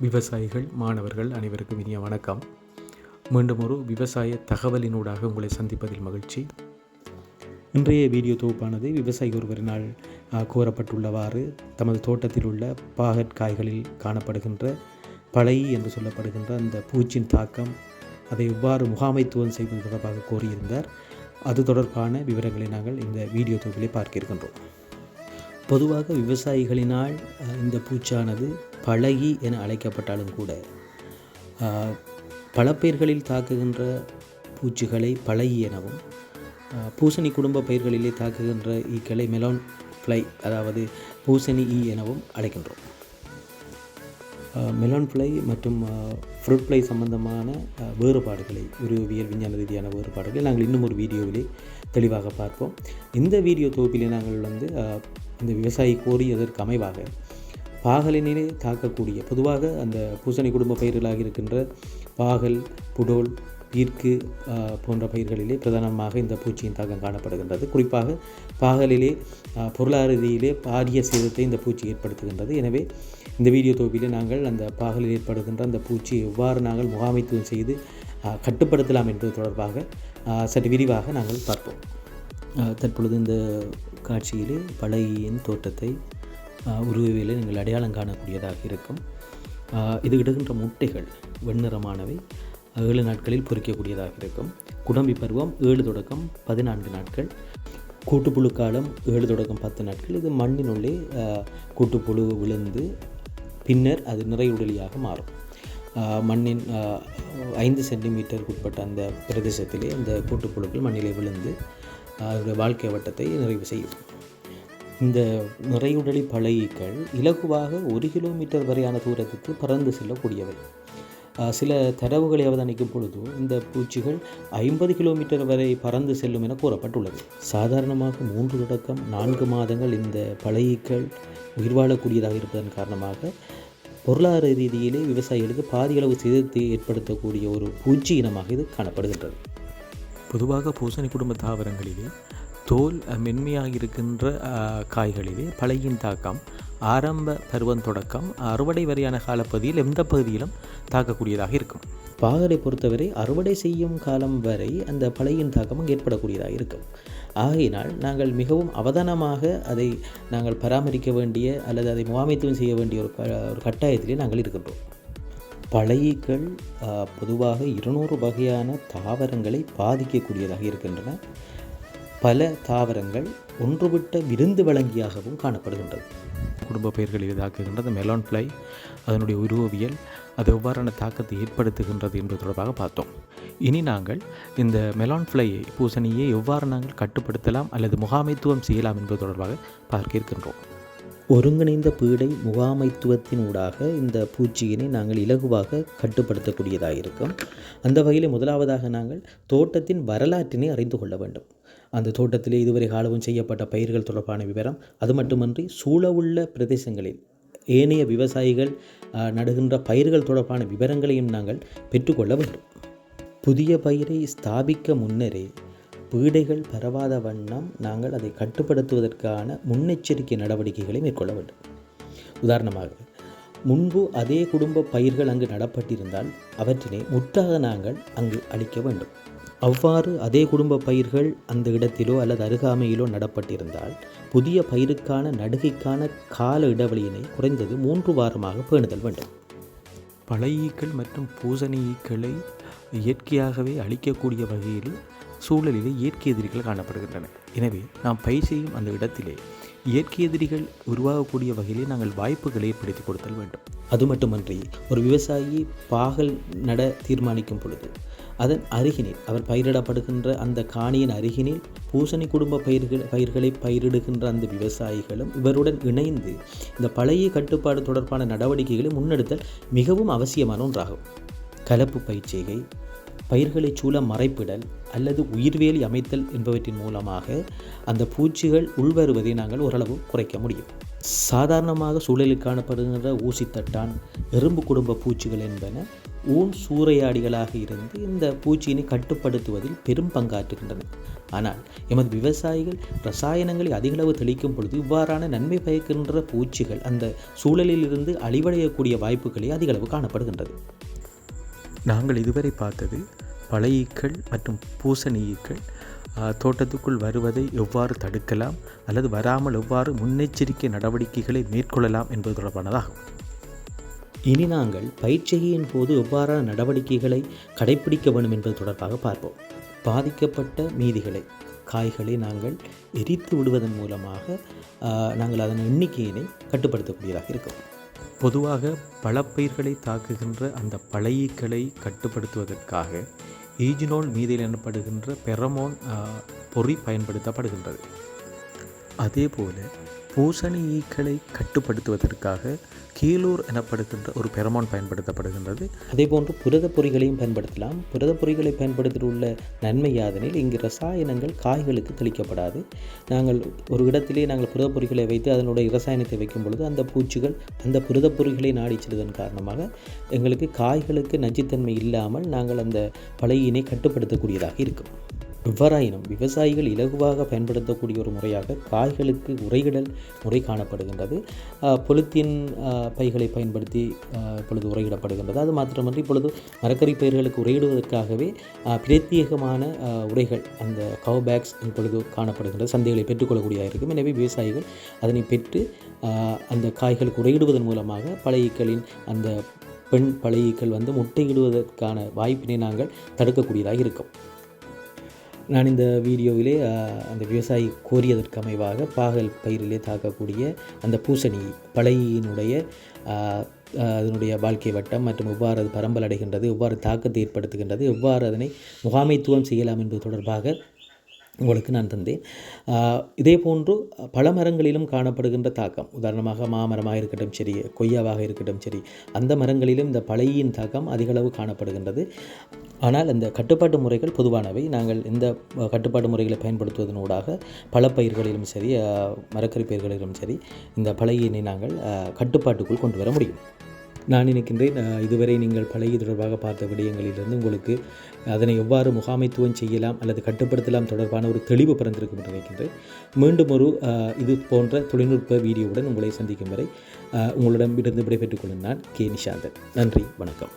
விவசாயிகள், மாணவர்கள் அனைவருக்கும் இனிய வணக்கம். மீண்டும் ஒரு விவசாய தகவலினூடாக உங்களை சந்திப்பதில் மகிழ்ச்சி. இன்றைய வீடியோ தொகுப்பானது விவசாயி ஒருவரினால் கூறப்பட்டுள்ளவாறு தமது தோட்டத்தில் உள்ள பாகற்காய்களில் காணப்படுகின்ற பழை என்று சொல்லப்படுகின்ற அந்த பூச்சின் தாக்கம், அதை எவ்வாறு முகாமைத்துவம் செய்வது தொடர்பாக கோரியிருந்தார். அது தொடர்பான விவரங்களை நாங்கள் இந்த வீடியோ தொகுப்பிலே பார்க்க இருக்கின்றோம். பொதுவாக விவசாயிகளினால் இந்த பூச்சானது பழகி என அழைக்கப்பட்டாலும் கூட பல பயிர்களில் தாக்குகின்ற பூச்சிகளை பழகி எனவும், பூசணி குடும்ப பயிர்களிலே தாக்குகின்ற ஈக்களை மெலான் ஃப்ளை, அதாவது பூசணி ஈ எனவும் அழைக்கின்றோம். மெலான் ஃப்ளை மற்றும் ஃப்ரூட் ஃப்ளை சம்பந்தமான வேறுபாடுகளை, உருவியல் விஞ்ஞான ரீதியான வேறுபாடுகளை நாங்கள் இன்னும் ஒரு வீடியோவிலே தெளிவாக பார்ப்போம். இந்த வீடியோ தொகுப்பிலே நாங்கள் இந்த விவசாயி கோரியதற்கு அமைவாக பாகலினிலே தாக்கக்கூடிய, பொதுவாக அந்த பூசணி குடும்ப பயிர்களாக இருக்கின்ற பாகல், புடோல், ஈர்க்கு போன்ற பயிர்களிலே பிரதானமாக இந்த பூச்சியின் தாக்கம் காணப்படுகின்றது. குறிப்பாக பாகலிலே பொருளாதார ரீதியிலே பாரிய சேதத்தை இந்த பூச்சி ஏற்படுத்துகின்றது. எனவே இந்த வீடியோ தொகுப்பிலே நாங்கள் அந்த பாகலில் ஏற்படுகின்ற அந்த பூச்சியை எவ்வாறு நாங்கள் முகாமைத்துவம் செய்து கட்டுப்படுத்தலாம் என்பது தொடர்பாக சற்று விரிவாக நாங்கள் பார்ப்போம். தற்பொழுது இந்த காட்சியிலே பழகியின் தோட்டத்தை உருவவியலை நீங்கள் அடையாளம் காணக்கூடியதாக இருக்கும். இது இடுகின்ற முட்டைகள் வெண்ணிறமானவை, 7 நாட்களில் பொறிக்கக்கூடியதாக இருக்கும். குடம்பி பருவம் 7 தொடக்கம் 14 நாட்கள், கூட்டுப்புழு காலம் 7 தொடக்கம் 10 நாட்கள். இது மண்ணினுள்ளே கூட்டுப்புழு விழுந்து பின்னர் அது நிறையுடலியாக மாறும். மண்ணின் 5 சென்டிமீட்டருக்கு உட்பட்ட அந்த பிரதேசத்திலே அந்த கூட்டுப்புழுக்கள் மண்ணிலே விழுந்து அதனுடைய வாழ்க்கை வட்டத்தை நிறைவு செய்யும். இந்த நிறையுடலி பழகிகள் இலகுவாக 1 கிலோமீட்டர் வரையான தூரத்துக்கு பறந்து செல்லக்கூடியவை. சில தரவுகளை அவதானிக்கும் பொழுது இந்த பூச்சிகள் 50 கிலோமீட்டர் வரை பறந்து செல்லும் என கூறப்பட்டுள்ளது. சாதாரணமாக 3 தொடக்கம் 4 மாதங்கள் இந்த பழகிகள் உயிர் வாழக்கூடியதாக இருப்பதன் காரணமாக பொருளாதார ரீதியிலே விவசாயிகளுக்கு பாதியளவு சேதத்தை ஏற்படுத்தக்கூடிய ஒரு பூச்சி இனமாக இது காணப்படுகின்றது. பொதுவாக பூசணி குடும்ப தாவரங்களிலே தோல் மென்மையாக இருக்கின்ற காய்களிலே பழகியின் தாக்கம் ஆரம்ப பருவம் தொடக்கம் அறுவடை வரையான காலப்பகுதியில் எந்த பகுதியிலும் தாக்கக்கூடியதாக இருக்கும். பாகலை பொறுத்தவரை அறுவடை செய்யும் காலம் வரை அந்த பழகியின் தாக்கம் ஏற்படக்கூடியதாக இருக்கும். ஆகையினால் நாங்கள் மிகவும் அவதானமாக அதை நாங்கள் பராமரிக்க வேண்டிய அல்லது அதை முகாமைத்துவம் செய்ய வேண்டிய ஒரு கட்டாயத்திலே நாங்கள் இருக்கின்றோம். பழகிகள் பொதுவாக 200 வகையான தாவரங்களை பாதிக்கக்கூடியதாக இருக்கின்றன. பல தாவரங்கள் ஒன்றுவிட்ட விருந்து வழங்கியாகவும் காணப்படுகின்றது. குடும்ப பயிர்களில் தாக்குகின்றது மெலான் ஃப்ளை, அதனுடைய உருவவியல், அது எவ்வாறான தாக்கத்தை ஏற்படுத்துகின்றது என்பது தொடர்பாக பார்த்தோம். இனி நாங்கள் இந்த மெலான் ஃப்ளையை, பூசணியை எவ்வாறு நாங்கள் கட்டுப்படுத்தலாம் அல்லது முகாமைத்துவம் செய்யலாம் என்பது தொடர்பாக பார்க்க இருக்கின்றோம். ஒருங்கிணைந்த பீடை முகாமைத்துவத்தினூடாக இந்த பூச்சியினை நாங்கள் இலகுவாக கட்டுப்படுத்தக்கூடியதாக இருக்கும். அந்த வகையில் முதலாவதாக நாங்கள் தோட்டத்தின் வரலாற்றினை அறிந்து கொள்ள வேண்டும். அந்த தோட்டத்திலே இதுவரை காலவும் செய்யப்பட்ட பயிர்கள் தொடர்பான விவரம், அது மட்டுமன்றி சூழவுள்ள பிரதேசங்களில் ஏனைய விவசாயிகள் நடுகின்ற பயிர்கள் தொடர்பான விவரங்களையும் நாங்கள் பெற்றுக்கொள்ள வேண்டும். புதிய பயிரை ஸ்தாபிக்க முன்னரே பீடைகள் பரவாத வண்ணம் நாங்கள் அதை கட்டுப்படுத்துவதற்கான முன்னெச்சரிக்கை நடவடிக்கைகளை மேற்கொள்ள வேண்டும். உதாரணமாக, முன்பு அதே குடும்ப பயிர்கள் அங்கு நடப்பட்டிருந்தால் அவற்றினை முற்றாக நாங்கள் அங்கு அளிக்க வேண்டும். அவ்வாறு அதே குடும்ப பயிர்கள் அந்த இடத்திலோ அல்லது அருகாமையிலோ நடப்பட்டிருந்தால் புதிய பயிருக்கான நடுகைக்கான கால இடைவெளியினை குறைந்தது 3 வாரமாக பேணுதல் வேண்டும். பழஈக்கள் மற்றும் பூசணி ஈக்களை இயற்கையாகவே அழிக்கக்கூடிய வகையில் சூழலிலே இயற்கை எதிரிகள் காணப்படுகின்றன. எனவே நாம் பயிர் செய்யும் அந்த இடத்திலே இயற்கை எதிரிகள் உருவாகக்கூடிய வகையிலே நாங்கள் வாய்ப்புகளை ஏற்படுத்தி கொடுத்தல் வேண்டும். அது மட்டுமன்றி ஒரு விவசாயி பாகல் நட தீர்மானிக்கும் பொழுது அதன் அருகினில், அவர் பயிரிடப்படுகின்ற அந்த காணியின் அருகினில் பூசணி குடும்ப பயிர்களை பயிரிடுகின்ற அந்த விவசாயிகளும் இவருடன் இணைந்து இந்த பழைய கட்டுப்பாடு தொடர்பான நடவடிக்கைகளை முன்னெடுத்தல் மிகவும் அவசியமான ஒன்றாகும். கலப்பு பயிர்ச்செய்கை, பயிர்களை சூழ மறைப்பிடல் அல்லது உயிர்வேலி அமைத்தல் என்பவற்றின் மூலமாக அந்த பூச்சிகள் உள்வருவதை நாங்கள் ஓரளவு குறைக்க முடியும். சாதாரணமாக சூழலில் காணப்படுகின்ற ஊசித்தட்டான், எறும்பு குடும்ப பூச்சிகள் என்பன ஊன் சூறையாடிகளாக இருந்து இந்த பூச்சியினை கட்டுப்படுத்துவதில் பெரும் பங்காற்றுகின்றன. ஆனால் எமது விவசாயிகள் ரசாயனங்களை அதிகளவு தெளிக்கும் பொழுது இவ்வாறான நன்மை பயக்கின்ற பூச்சிகள் அந்த சூழலிலிருந்து அழிவடையக்கூடிய வாய்ப்புகளே அதிகளவு காணப்படுகின்றது. நாங்கள் இதுவரை பார்த்தது பழையீக்கள் மற்றும் பூசணியீக்கள் தோட்டத்துக்குள் வருவதை எவ்வாறு தடுக்கலாம் அல்லது வராமல் எவ்வாறு முன்னெச்சரிக்கை நடவடிக்கைகளை மேற்கொள்ளலாம் என்பது தொடர்பானதாகும். இனி நாங்கள் பயிற்சியின் போது எவ்வாறான நடவடிக்கைகளை கடைப்பிடிக்க வேண்டும் என்பது தொடர்பாக பார்ப்போம். பாதிக்கப்பட்ட மீதிகளை காய்களை நாங்கள் எரித்து விடுவதன் மூலமாக நாங்கள் அதன் எண்ணிக்கையினை கட்டுப்படுத்தக்கூடியதாக இருக்கும். பொதுவாக பழப்பயிர்களை தாக்குகின்ற அந்த பழையீக்களை கட்டுப்படுத்துவதற்காக ஈஜினோல் மீதில் எனப்படுகின்ற பெரமோன் பொறி பயன்படுத்தப்படுகின்றது. அதேபோல பூசணி ஈக்களை கட்டுப்படுத்துவதற்காக கீலூர் எனப்படுகின்ற ஒரு பெரமோன் பயன்படுத்தப்படுகின்றது. அதேபோன்று புரத பொறிகளையும் பயன்படுத்தலாம். புரத பொறிகளை பயன்படுத்திட்டு உள்ள நன்மை யாதெனில் இங்கு ரசாயனங்கள் காய்களுக்கு தெளிக்கப்படாது. நாங்கள் ஒரு இடத்திலே நாங்கள் புரத பொறிகளை வைத்து அதனுடைய ரசாயனத்தை வைக்கும் பொழுது அந்த பூச்சிகள் அந்த புரத பொறிகளை நாடி செல்வதன் காரணமாக எங்களுக்கு காய்களுக்கு நச்சுத்தன்மை இல்லாமல் நாங்கள் அந்த பழையினை கட்டுப்படுத்தக்கூடியதாக இருக்கும். எவ்வாறாயினும் விவசாயிகள் இலகுவாக பயன்படுத்தக்கூடிய ஒரு முறையாக காய்களுக்கு உரையிடல் முறை காணப்படுகின்றது. பொலித்தீன் பைகளை பயன்படுத்தி இப்பொழுது உரையிடப்படுகின்றது. அது மாத்திரமன்றி இப்பொழுது மரக்கறி பயிர்களுக்கு உரையிடுவதற்காகவே பிரத்யேகமான உரைகள் அந்த கவ் பேக்ஸ் இப்பொழுது காணப்படுகின்றது. சந்தைகளை பெற்றுக்கொள்ளக்கூடியதாக இருக்கும். எனவே விவசாயிகள் அதனை பெற்று அந்த காய்களுக்கு உரையிடுவதன் மூலமாக பழையீக்களின் அந்த பெண் பழையீக்கள் முட்டையிடுவதற்கான வாய்ப்பினை நாங்கள் தடுக்கக்கூடியதாக இருக்கும். நான் இந்த வீடியோவிலே அந்த விவசாயி கோரியதற்கு அமைவாக பாகல் பயிரிலே தாக்கக்கூடிய அந்த பூசணி பழையினுடைய அதனுடைய வாழ்க்கை வட்டம் மற்றும் எவ்வாறு அது பரம்பல் அடைகின்றது, எவ்வாறு தாக்கத்தை ஏற்படுத்துகின்றது, எவ்வாறு அதனை முகாமைத்துவம் செய்யலாம் என்பது தொடர்பாக உங்களுக்கு நான் தந்தேன். இதே போன்று பல மரங்களிலும் காணப்படுகின்ற தாக்கம், உதாரணமாக மாமரமாக இருக்கட்டும் சரி, கொய்யாவாக இருக்கட்டும் சரி, அந்த மரங்களிலும் இந்த பழையின் தாக்கம் அதிகளவு காணப்படுகின்றது. ஆனால் அந்த கட்டுப்பாட்டு முறைகள் பொதுவானவை. நாங்கள் இந்த கட்டுப்பாட்டு முறைகளை பயன்படுத்துவதனூடாக பல பயிர்களிலும் சரி, மரக்கறி பயிர்களிலும் சரி, இந்த பழையினை நாங்கள் கட்டுப்பாட்டுக்குள் கொண்டு வர முடியும். நான் நினைக்கின்றேன் இதுவரை நீங்கள் பழைய தொடர்பாக பார்த்த விடயங்களிலிருந்து உங்களுக்கு அதனை எவ்வாறு முகாமைத்துவம் செய்யலாம் அல்லது கட்டுப்படுத்தலாம் தொடர்பான ஒரு தெளிவு பிறந்திருக்கும் என்று நினைக்கின்றேன். மீண்டும் ஒரு இது போன்ற தொழில்நுட்ப வீடியோவுடன் உங்களை சந்திக்கும் வரை உங்களிடமிருந்து விடைபெற்றுக் கொள்ளும் நான் கே. நிஷாந்தன். நன்றி, வணக்கம்.